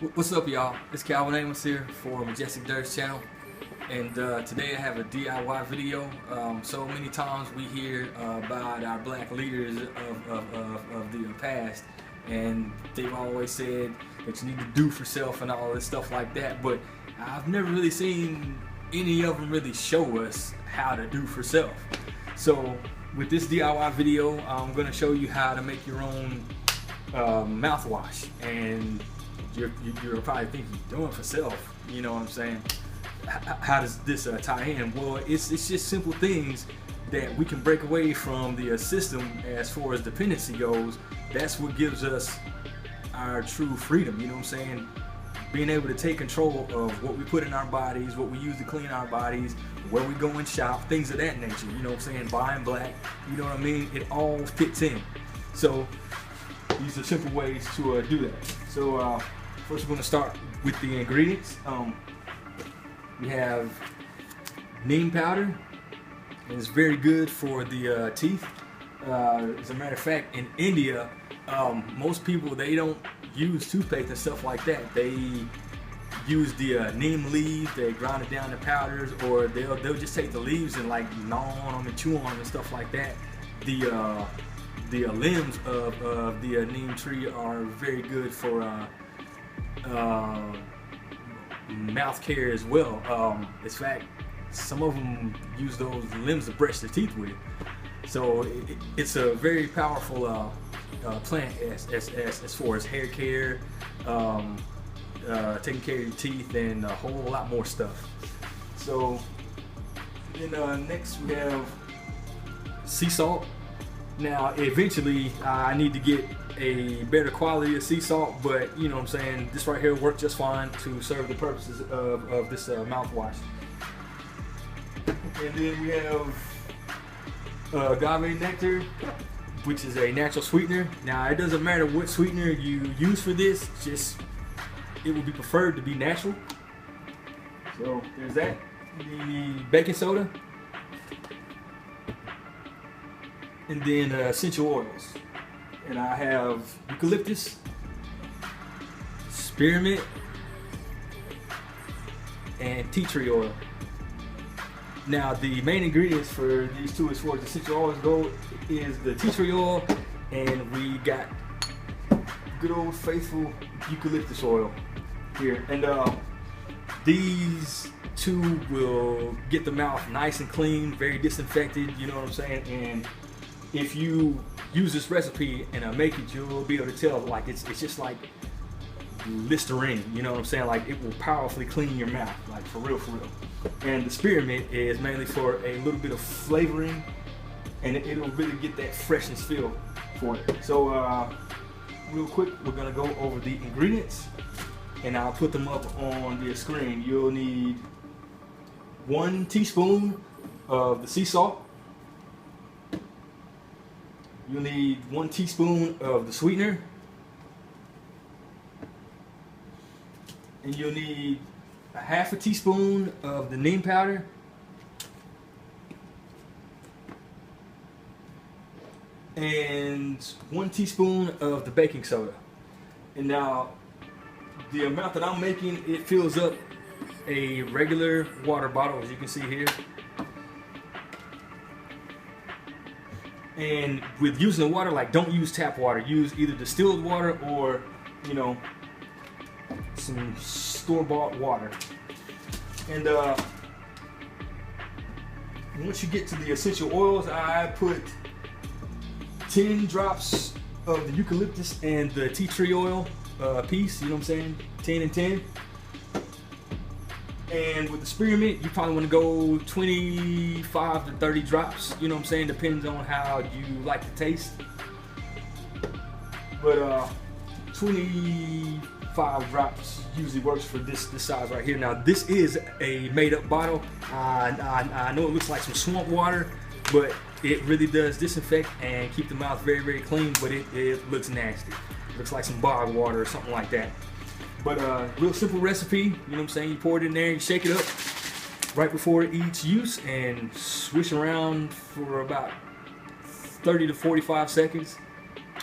What's up, y'all? It's Calvin Amos here for Majestic Dirt's channel, and today I have a DIY video. So many times we hear about our black leaders of the past, and they've always said that you need to do for self and all this stuff like that, but I've never really seen any of them really show us how to do for self. So with this DIY video, I'm going to show you how to make your own mouthwash, and you're probably thinking, doing for self, you know what I'm saying? How does this tie in? Well, it's just simple things that we can break away from the system as far as dependency goes. That's what gives us our true freedom, you know what I'm saying? Being able to take control of what we put in our bodies, what we use to clean our bodies, where we go and shop, things of that nature, you know what I'm saying? Buying black, you know what I mean? It all fits in. So these are simple ways to do that. So first we're going to start with the ingredients. We have neem powder, and it's very good for the teeth. As a matter of fact, in India, most people, they don't use toothpaste and stuff like that. They use the neem leaves, they grind it down to powders, or they'll just take the leaves and like gnaw on them and chew on them and stuff like that. The limbs of the neem tree are very good for mouth care as well. In fact, some of them use those limbs to brush their teeth with. So it's a very powerful plant as far as hair care, taking care of your teeth, and a whole lot more stuff. So then next we have sea salt. Now eventually I need to get a better quality of sea salt, but you know what I'm saying, this right here worked just fine to serve the purposes of this mouthwash. And then we have agave nectar, which is a natural sweetener. Now it doesn't matter what sweetener you use for this, just it would be preferred to be natural. So there's that. The baking soda, and then essential oils. And I have eucalyptus, spearmint, and tea tree oil. Now the main ingredients for these two as far as essential oils go is the tea tree oil, and we got good old faithful eucalyptus oil here. And these two will get the mouth nice and clean, very disinfected, you know what I'm saying? And if you use this recipe and make it, you'll be able to tell, like it's just like Listerine, you know what I'm saying? Like it will powerfully clean your mouth, like for real, for real. And the spearmint is mainly for a little bit of flavoring, and it'll really get that freshness feel for it. So real quick, we're gonna go over the ingredients, and I'll put them up on the screen. You'll need 1 teaspoon of the sea salt. You'll need 1 teaspoon of the sweetener, and you'll need 1/2 teaspoon of the neem powder, and 1 teaspoon of the baking soda. And now the amount that I'm making, it fills up a regular water bottle, as you can see here. And with using the water, like, don't use tap water. Use either distilled water or, you know, some store-bought water. And once you get to the essential oils, I put 10 drops of the eucalyptus and the tea tree oil piece, you know what I'm saying? 10 and 10. And with the spearmint, you probably want to go 25 to 30 drops, you know what I'm saying? Depends on how you like the taste. But 25 drops usually works for this size right here. Now this is a made-up bottle. I know it looks like some swamp water, but it really does disinfect and keep the mouth very, very clean, but it looks nasty. It looks like some bog water or something like that. But real simple recipe, you know what I'm saying? You pour it in there, you shake it up right before each use, and swish around for about 30 to 45 seconds.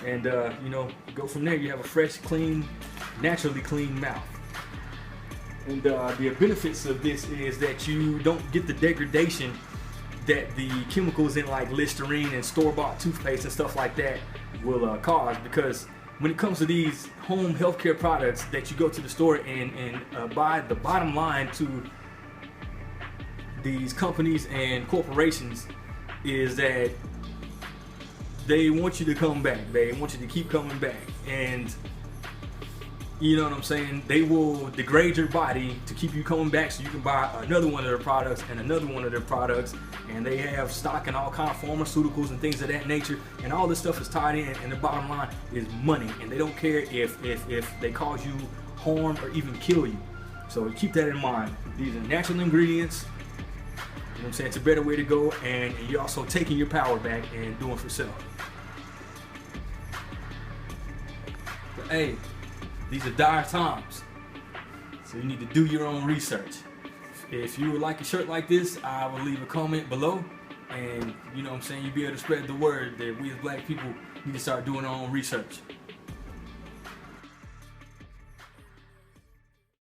And you know, go from there. You have a fresh, clean naturally clean mouth. And the benefits of this is that you don't get the degradation that the chemicals in like Listerine and store-bought toothpaste and stuff like that will cause, because when it comes to these home healthcare products that you go to the store and buy, the bottom line to these companies and corporations is that they want you to come back. They want you to keep coming back, and you know what I'm saying? They will degrade your body to keep you coming back so you can buy another one of their products and another one of their products. And they have stock in all kinds of pharmaceuticals and things of that nature. And all this stuff is tied in, and the bottom line is money. And they don't care if they cause you harm or even kill you. So keep that in mind. These are natural ingredients. You know what I'm saying? It's a better way to go, and you're also taking your power back and doing for self. But, hey, these are dire times, so you need to do your own research. If you would like a shirt like this, I will leave a comment below, and you know what I'm saying, you'll be able to spread the word that we as black people need to start doing our own research.